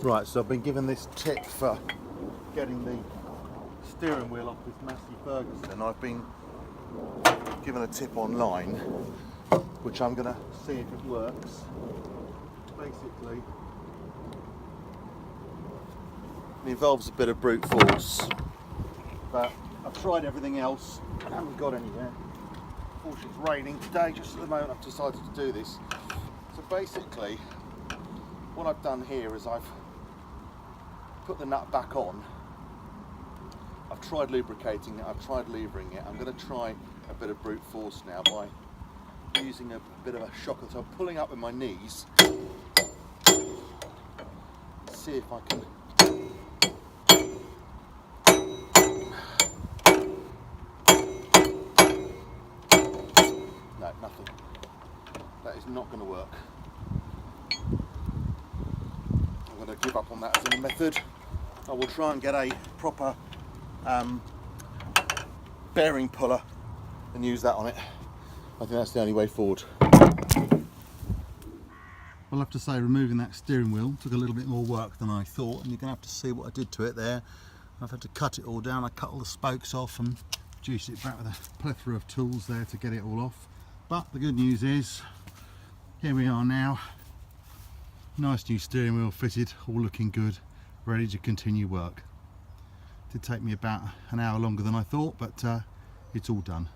Right, so I've been given this tip for getting the steering wheel off this Massey Ferguson. I've been given a tip online, which I'm going to see if it works. Basically, it involves a bit of brute force, but I've tried everything else, I haven't got anywhere. Unfortunately, it's raining today, just at the moment I've decided to do this. So basically, what I've done here is I've put the nut back on. I've tried lubricating it, I've tried levering it. I'm going to try a bit of brute force now by using a bit of a shocker. So I'm pulling up with my knees. See if I can. No, nothing. That is not going to work. I'm going to give up on that as a method. I will try and get a proper bearing puller and use that on it. I think that's the only way forward. I'll have to say, removing that steering wheel took a little bit more work than I thought, and you're going to have to see what I did to it there. I've had to cut it all down. I cut all the spokes off and juice it back with a plethora of tools there to get it all off. But the good news is, here we are now. Nice new steering wheel fitted, all looking good, ready to continue work. It did take me about an hour longer than I thought, but it's all done.